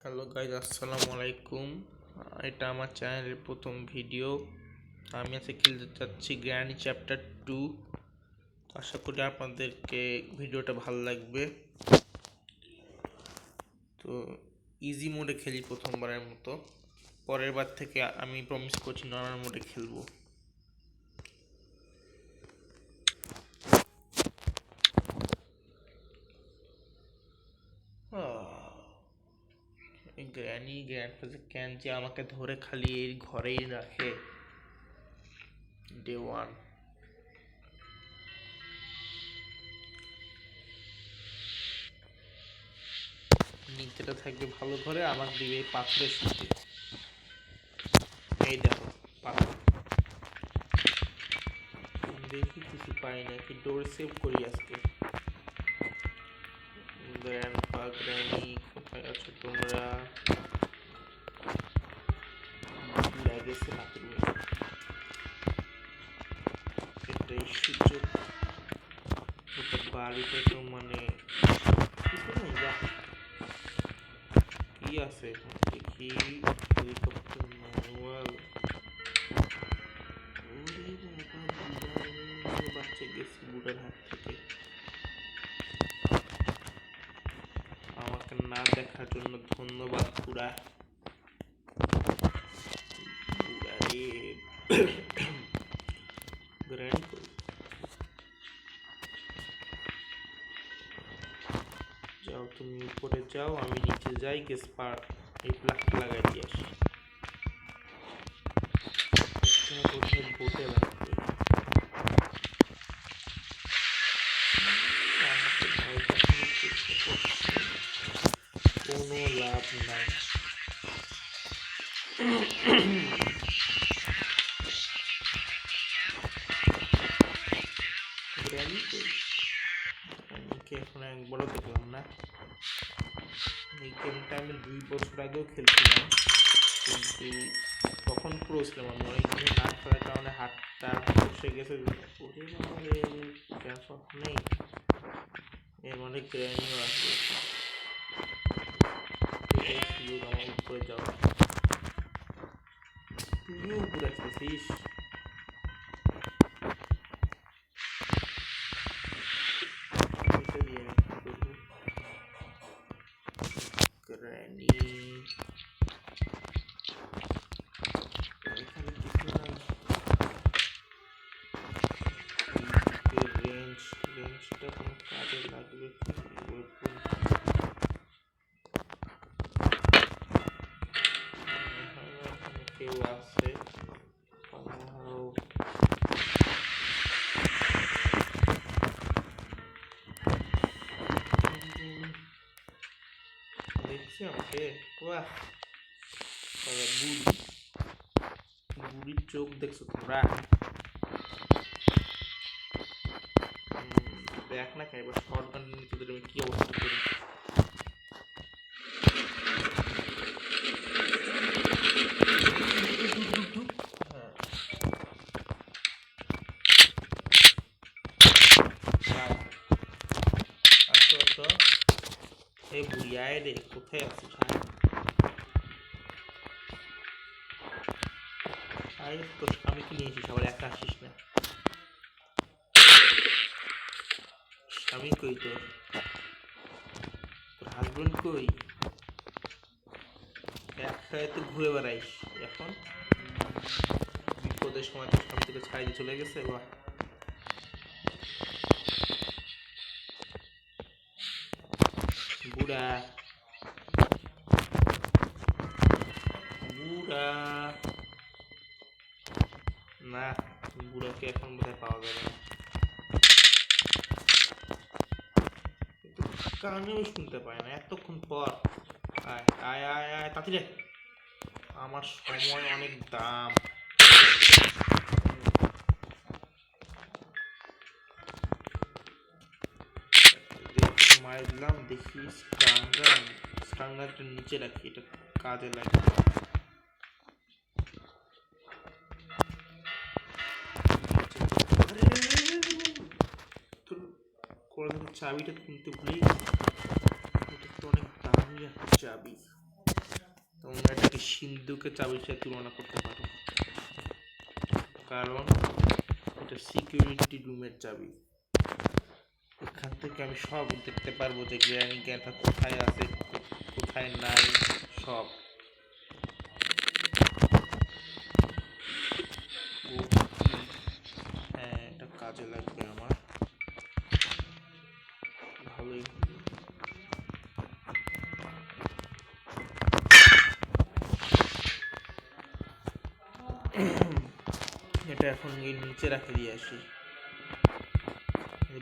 Hello guys, আসসালামু আলাইকুম। এটা আমার চ্যানেলের প্রথম ভিডিও। আমি আজকে খেলতে চাচ্ছি গ্র্যানি চ্যাপ্টার 2। আশা করি আপনাদেরকে ভিডিওটা ভালো লাগবে। তো ইজি মোডে খেলি প্রথমবারের মতো। পরের বার থেকে আমি প্রমিস করছি নর্মাল মোডে খেলবো। গ্র্যান্ডফাদার কেন যে আমাকে ধরে খালি এই ঘরেই রাখে। ডে 1 নিচেটা থাকবে ভালো ঘরে, আমার দিবে এই পাথরের শুতে। এই দেখো পাথর, দেখি কিছু পাই নাকি। ডোর সেভ করি আজকে। গ্র্যান্ডপা গ্র্যানি কোথায় আছো তোমরা? গেছে বাথরুমে। এটাই সুযোগ। এটা বাড়িতে তো মানে কিছু নেই। যা কি আছে দেখি। Helicopter manual. বাচ্চা গেছে বুড়ার হাত থেকে। আমাকে না দেখার জন্য ধন্যবাদ বুড়া। যাও তুমি উপরে যাও, আমি নিচে যাই। গেসপার এই প্লাগটা লাগাই দিয়ে আসি। কোথায় বোটে লাগবে। কোনো লাভ নাই। এখন একবারও দেখলাম না। এই গেমটা আমি 2 বছর আগেও খেলছিলাম, কিন্তু তখন প্রো ছিলাম। আমি অনেক দিন না খেলার কারণে হাতটা বসে গেছে। নেই, এর মানে গ্র্যানিও আসবে। এটাই সুযোগ আমার উপরে যাওয়া। তুইও উপরে আসতেছিস? গ্র্যানি এখানে কিছু নাই। রেঞ্জটা কোনো কাজে লাগবে কি? কেউ আছে? দেখছি আমাকে। বাহ, বুড়ির চোখ দেখছো তোমরা? দেখ না কেন এবার শর্ট গান নিয়ে তোদের আমি কি অবস্থা করি। এই বুড়ি আয় রে, কোথায় আছিস? আয় তোর স্বামীকে নিয়ে এসিস, আবার একা আসিস না। স্বামী কই তোর? তোর হাজবেন্ড কই? একসাথে তো ঘুরে বেড়াইস। এখন বিপদের সময় তোর স্বামী থেকে ছাড়িয়ে চলে গেছে। বাহ, বুড়া বুড়া। না, বুড়াকে এখন বোধহয় পাওয়া যাবে না। কানেও শুনতে পায় না এতক্ষণ পর। আয় আয় আয় আয় তাড়াতাড়ি। আমার সময় অনেক দাম। মায়ের দিলাম, দেখি স্টাঙ্গারটা নিচে রাখি, এটা কাজে লাগে। চাবিটা কিনতে ভুলেই গেছি। এটা তো অনেক দামি একটা চাবি। তোমরা এটাকে সিন্ধুকের চাবির সাথে তুলনা করতে পারো, কারণ এটা সিকিউরিটি রুমের চাবি। এখান থেকে আমি সব দেখতে পারবো যে গ্র্যানি গ্যানটা কোথায় আছে, কোথায় নাই, সব। হ্যাঁ, এটা কাজে লাগবে আমার ভালোই। এটা এখন গিয়ে নিচে রাখে দিয়ে আসি,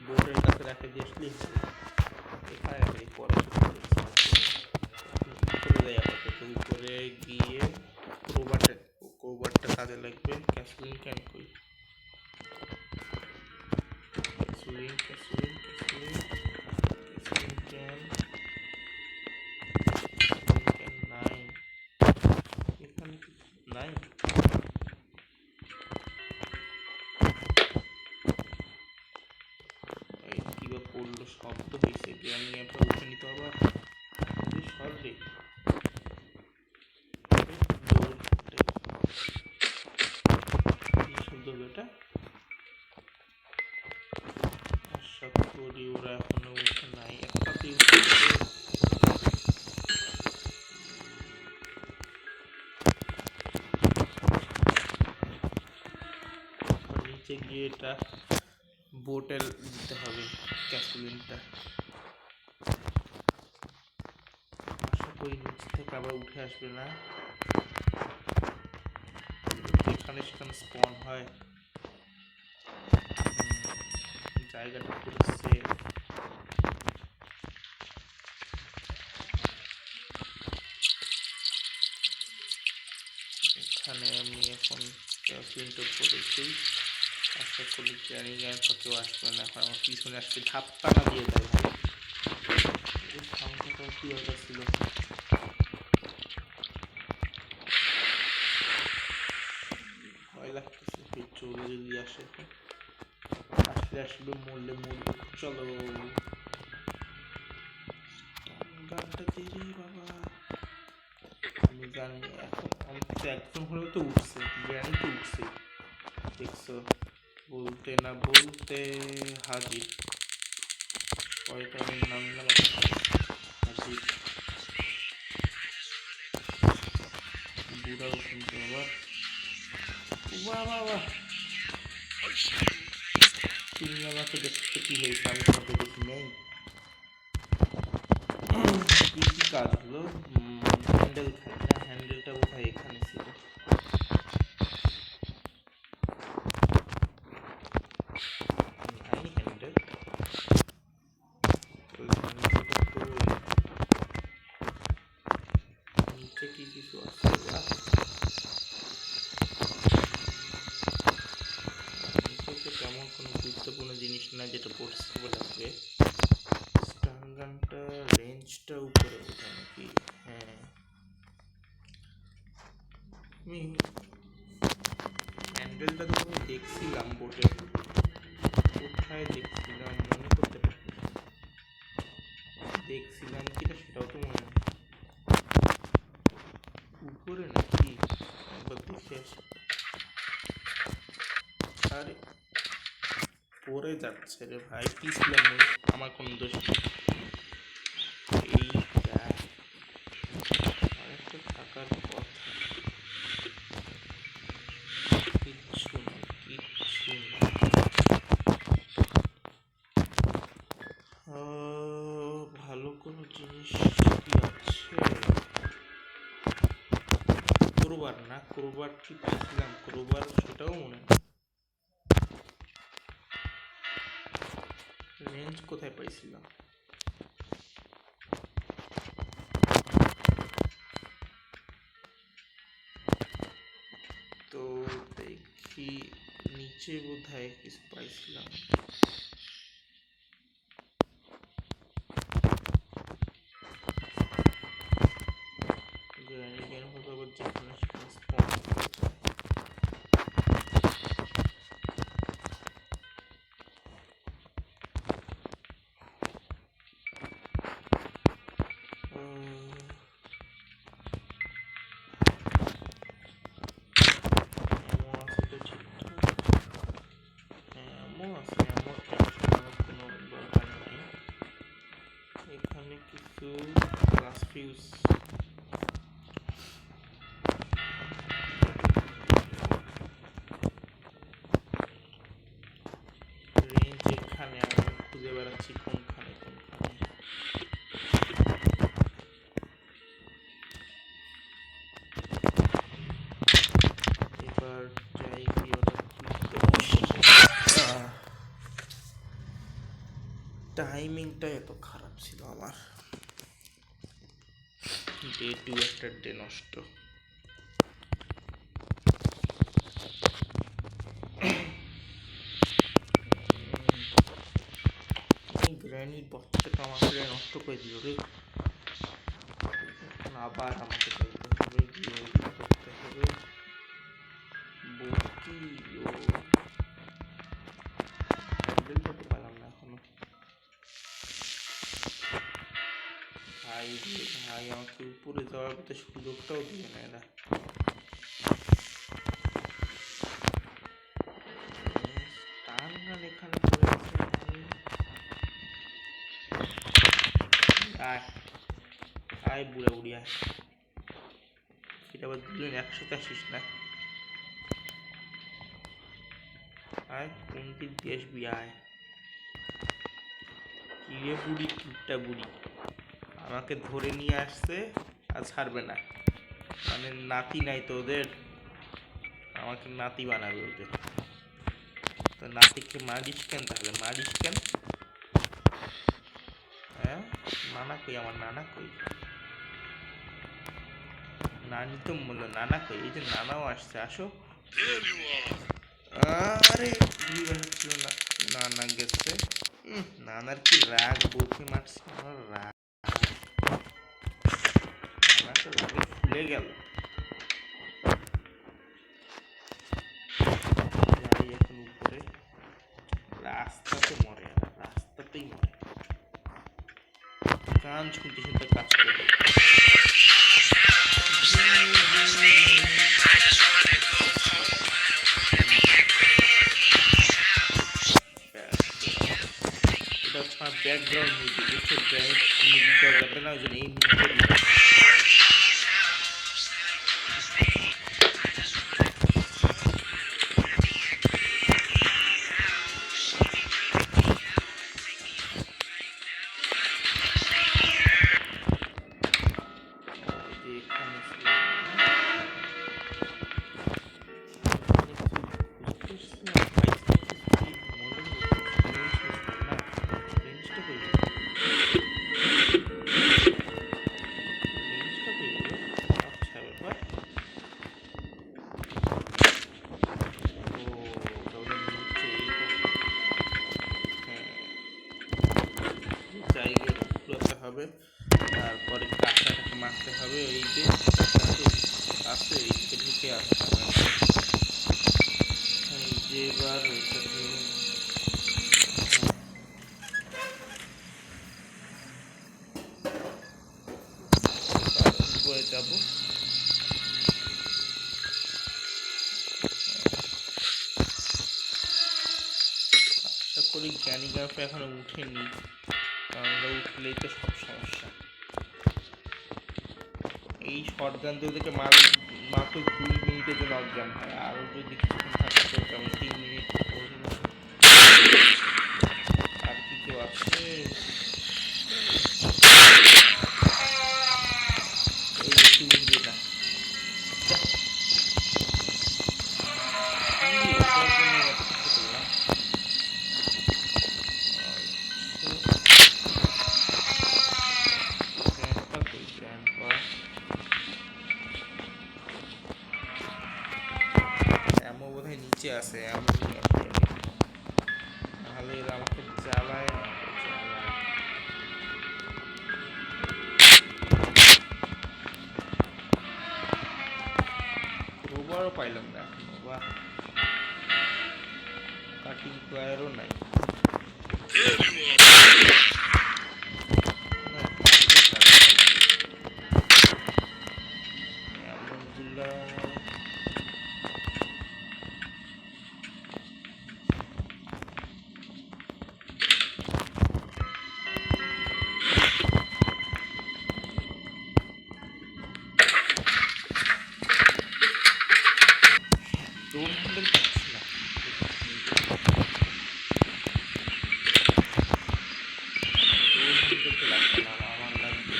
বোর্ডের কাছে রাখে দিয়ে আসলি এখানে রাখে পরে উপরে যাই। আপাতত উপরে গিয়ে ক্রোবারটা কাজে লাগবে। ক্যাসলিং ক্যান কই, castling castling castling castling can নাই, এখানে নাই। কিবা পড়লো, শব্দ হয়েছে, গ্রামি অ্যাপটা উঠে নিতে আবার সরবে। কি শব্দ হলো এটা? আশা করি ওরা এখনো উঠে নাই, একটাতে উঠে নিচে গিয়ে এটা বোটে দিতে হবে গ্যাসোলিনটা। আশা করি নিচ থেকে আবার উঠে আসবে না, এখানে সেখানে স্পন হয়। জায়গাটা পুরো সেফ। এখানে আমি এখন গ্যাসোলিনটা করেছি, আশা করি গ্র্যানি গ্যাংটা কেউ আসবে না। এখন আমার পিছনে আসছে, ধাপ্পা না দিয়ে দেয়। এই সাউন্ডটা কি দরকার ছিল? ভয় লাগতেছে, চলে যদি আসে, আসলে আসবে, মরলে মরবে। চলো গানটা দিয়ে বাবা। আমি জানি এখন অন্তত একজন হলেও তো উঠছে, গ্র্যানি তো উঠছে, দেখছো? বলতে না বলতে হাজির, শয়তানের নাম না হাজির। বুড়াও কিন্তু আবার বাবা তুমি আমাকে দেখতে কি হয়েছে, আমি সবে দেখি নেই। কি কি কাজ হলো? হ্যান্ডেল খাই না, হ্যান্ডেলটা কোথায়? এখানে ছিল। নাই হ্যান্ডেল, নিচে কি কিছু আছে? নিচে তো তেমন কোনো গুরুত্বপূর্ণ জিনিস না যেটা পড়তে লাগবে। স্টান গানটা রেঞ্জটা উপরে বোধহয় নাকি? হ্যাঁ, আমি হ্যান্ডেলটা তো দেখছিলাম বোটে, কোথায় দেখছিলাম মনে করতে পারছি, দেখছিলাম কিনা সেটাও তো মনে নেই। উপরে নাকি? একবার দেখে আসি। আরে পড়ে যাচ্ছে রে ভাই, পিছলাম, আমার কোন দোষ নেই। এইটা আরেকটা থাকার কথা, কিচ্ছু না কিচ্ছু না। ভালো কোনো জিনিস কি আছে? ক্রোবার না, ক্রোবার কি পাইছিলাম? ক্রোবার সেটাও মনে নেই। রেঞ্জ কোথায় পাইছিলাম? তো দেখি নিচে বোধহয় কিছু পাইছিলাম। গ্র্যানি গ্যান হয়তো আবার যেখানে সেখানে স্পন করতে চায়। ফিউজ রেঞ্জ এখানে আমি খুঁজে বেড়াচ্ছি কোনখানে কোনখানে এবার যাই কি ওটা টাইমিংটা এত খারাপ ছিল আমার ডে 2 একটা ডে নষ্ট গ্র্যানির বাচ্চাটা আমাকে নষ্ট করে দিল রে আবার আমাকে যাইতে হবে গিয়ে করতে হবে বলছি ও হ্যান্ডেল করতে পারলাম না এখনো ভাই ভাই আমাকে উপরে যাওয়ার মতো সুযোগটাও দিবে না এরা টান গান এখানে পড়ে আছে আয় আয় বুড়া বুড়ি আয় এটা আবার দুজন একসাথে আসিস না আয় কোন দিক দিয়ে আসবি আয় কিরে বুড়ি কিপটা বুড়ি আমাকে ধরে নিয়ে আসছে আর ছাড়বে না মানে নাতি নাই তো ওদের আমাকে নাতি বানাবে ওদের তো নাতিকে মারিস কেন তাহলে মারিস কেন হ্যাঁ নানা কই আমার নানা কই নানি তো বললো নানা কই এই যে নানাও আসছে আসো আরে ছিল না নানা গেছে নানার কি রাগ বউকে মারছে আমার রাগ নানাটা রাগে ফুলে গেল যাই এখন উপরে রাস্তাতে মরে রাস্তাতেই মরে গান শুনতে শুনতে কাজ করে এটা হচ্ছে আমার ব্যাকগ্রাউন্ড মিউজিক একটু মিউজিক দেওয়া যাবে না ওই জন্য এই মিউজিকটা হবে তারপরে কাঁচাটাকে মারতে হবে এই যে আছে এইদিকে ঢুকে আসতে হবে এই যে এবার ওইটাকে উপরে যাবো আশা করি জ্ঞানী গাফ এখনো উঠেনি কারণ উঠলেই তো সব সমস্যা এই শর্ট গান দিয়ে ওদেরকে মাত্র 2 মিনিটের জন্য অজ্ঞান হয় আরও যদি কিছুক্ষণ থাকতো তেমন 3 মিনিট আর কি কেউ আছে এই সিলিং দিয়ে না নিচে আছে এমন তাহলে এরা আমাকে জ্বালায় ওভারও পাইলাম না এখনো বা কাটিং প্লায়ারও নাই এমনগুলা হ্যান্ডেল পাচ্ছি না। করতে লাগবে না, আমার লাগবে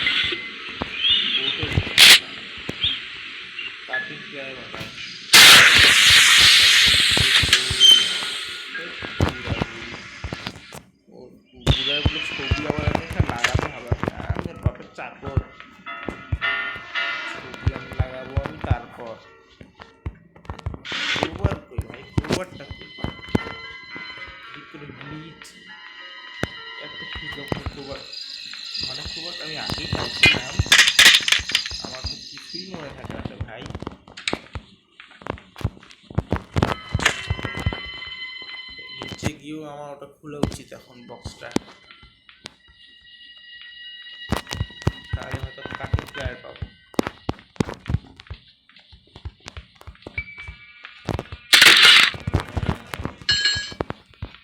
বোটের কাটিং প্লেয়ার বানায় বুড়ায় বলে ছবি আবার একটা লাগাতে হবে। আমি বাপের চাকর, ছবি আমি লাগাবো আমি তারপর ক্রোবার কই ভাই, ক্রোবারটা কই ভিতরে ব্লিচ এত খুঁজলাম ক্রোবার, মানে ক্রোবারটা আমি আগেই পাইছিলাম, আমার তো কিছুই মনে থাকে না ভাই। নিচে গিয়েও আমার ওটা খোলা উচিত এখন বক্সটা, তাহলে হয়তো কাটিং প্লেয়ার পাবো।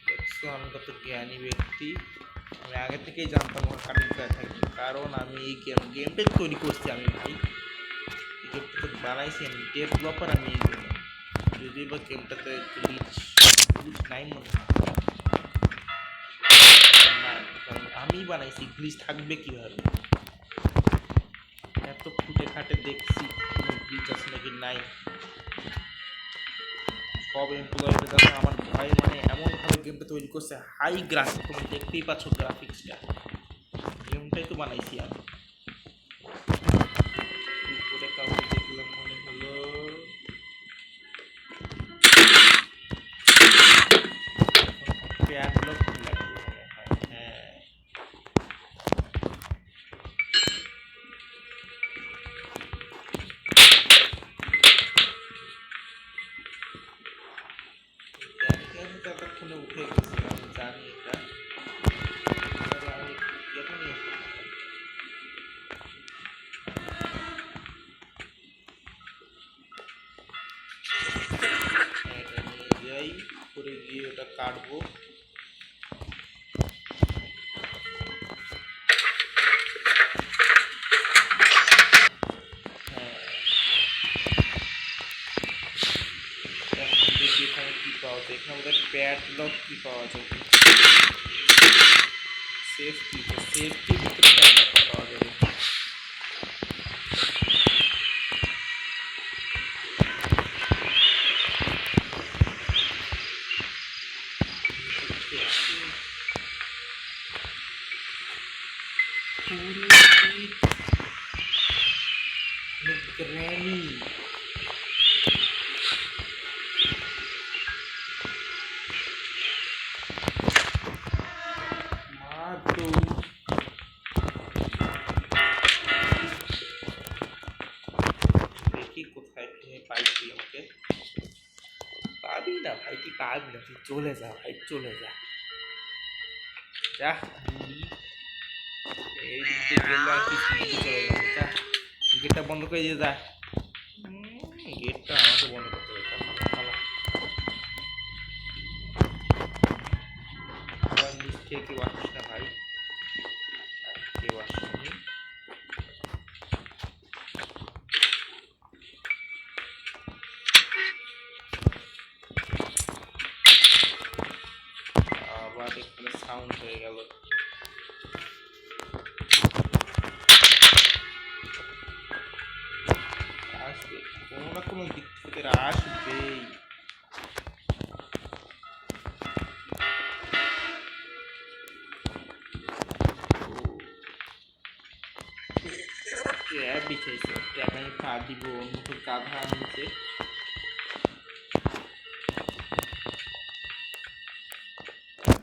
দেখছো আমি কত জ্ঞানী ব্যক্তি, আমি আগে থেকেই জানতাম ওর কাটিং প্লেয়ার থাকবে, কারণ আমি এই গেমটা তৈরি করছি আমি ভাই, এই গেমটা তো বানাইছি আমি, ডেভেলপার আমি এই গেমে, যদি বা গেমটাতে গ্লিচ নাই মনে হয় না, কারণ আমি বানাইছি, গ্লিচ থাকবে কিভাবে, এত খুঁটে খাটে দেখছি গ্লিচ আছে নাকি নাই, সব এমপ্লয়িদের কাছে আমার ভাই মানে এমনভাবে গেমটা তৈরি করছে, হাই গ্রাফিক, তুমি দেখতেই পাচ্ছ গ্রাফিক্সটা, গেমটাই তো বানাইছি আমি। উপরে কাউকে দেখলাম মনে হলো, প্যাডলক লাগবে মনে হয়, হ্যাঁ ততক্ষণে উঠে গেছিলাম, আমি জানি এটা, আমি এখনই এটা নিয়ে যাই, করে গিয়ে ওটা কাটবো। হ্যাঁ দেখি এখানে কি পাওয়া যায়, এখানে বোধহয় প্যাডলক কি পাওয়া যায়, সেফটি, সেফটির ভিতরে প্যাডলক পাওয়া যাবে। গ্র্যানি মা তো দেখি কোথায় তুমি পাইছি, আমাকে পাবি না ভাই, তুই পাবি না, তুই চলে যা ভাই, চলে যা, যা এই দিক দিয়ে গেলে আর কি চলে যাবো, যা গেটটা বন্ধ করে দিয়ে যা, গেটটা আমাকে বন্ধ করতে হবে, আবার নিচ থেকে কেউ আসিস না ভাই, কেউ আসেনি, আবার এখানে সাউন্ড হয়ে গেল, আসবে কোনো না কোনো দিক থেকে আসবেই, ট্র্যাপ বিছাইছে, ট্র্যাপ আমি পা দিব, মুখে গাধা আনছে,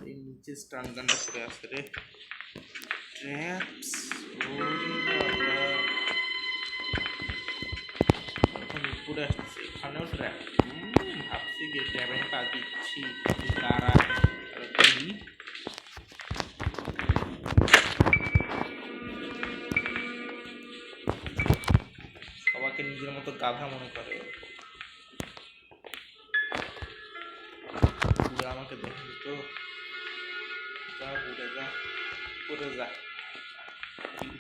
এই নিচে স্টান গানটা পড়ে আছে রে, ট্র্যাপস, ওরে বাবা, এখন উপরে আসছে, এখানেও ট্র্যাপ, ভাবছি কি ট্র্যাপ আমি পা দিচ্ছি, তারা করি সবাইকে নিজের মতো গাধা মনে করে, পুরো আমাকে দেখেনি তো, যা ঘুরে যা, করে যা,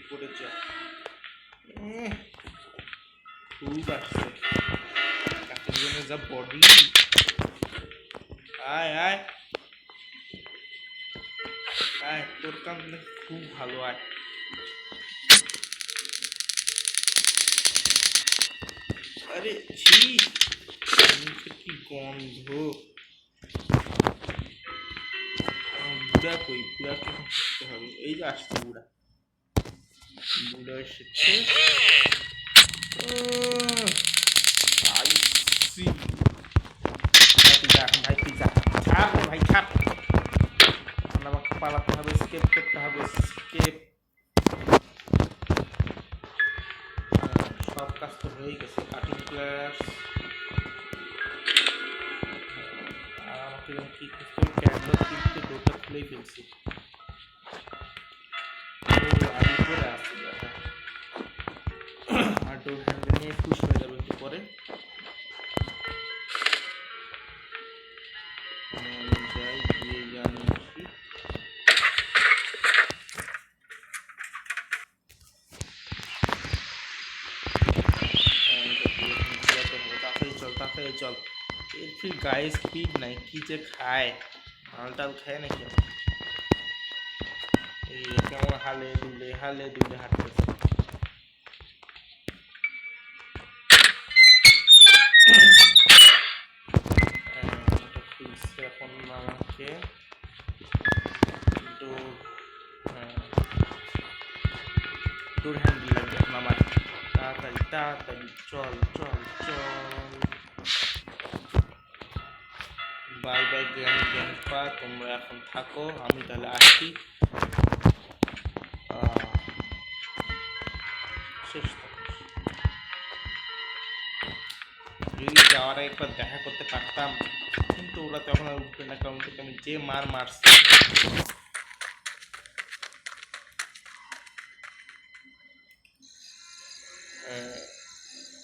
করে যা, খুব আসছে কাকের জন্য যা বডি, আয় আয় আয়, তোর কাম খুব ভালো। আয় আরে ছি, মুখে কি গন্ধ। বুড়া কই, বুড়াকে করতে হবে। এই যে আসছে বুড়া, বুড়া এসেছে। আইসি তুই যা এখন ভাই, তুই যা, ছাড় রে ভাই, ছাড়। এখন আমাকে পালাতে হবে, স্কেপ করতে হবে, স্কেপ। সব কাজ তো হয়ে গেছে, কাটিং ক্লাস। আর আমাকে যেন কি করতে হবে, ক্যান্ডাল কিনতে ডোরটা খুলেই ফেলছি। ও আর উপরে আসছে দেখা, আর ডোর হ্যান্ডেল নিয়ে পুশ হয়ে যাবে একটু পরে। যাই গিয়ে জানি আসি। তাড়াতাড়ি চল, তাড়াতাড়ি চল। এর কি গায়ে স্পিড নাই, কি যে খায়, মালটাল খায় নাকি। এই কেমন হালে দুলে হাঁটতেছে। এটা খুলছে এখন আমাকে ডোর, ডোর হ্যান্ডেল লাগবে এখন আমার। তাড়াতাড়ি তাড়াতাড়ি চল চল চল। বাই বাই গ্র্যান্ডপা, তোমরা এখন থাকো, আমি তাহলে আসি। শেষ তো। যদি যাওয়ার আগে একবার দেখা করতে পারতাম, কিন্তু ওরা তখন আর উঠবে না, কারণ থেকে আমি যে মার মারছি।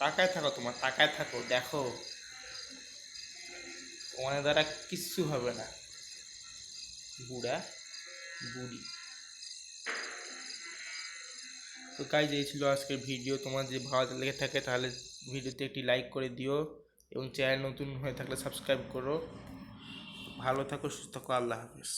তাকায় থাকো, তোমার তাকায় থাকো, দেখো তোমার দ্বারা কিচ্ছু হবে না, বুড়া বুড়ি। তো গাইজ এই ছিল আজকের ভিডিও। তোমার যদি ভালো লেগে থাকে তাহলে ভিডিওতে একটি লাইক করে দিও, এবং চ্যানেল নতুন হয়ে থাকলে সাবস্ক্রাইব করো। ভালো থাকো, সুস্থ থাকো, আল্লাহ হাফেজ।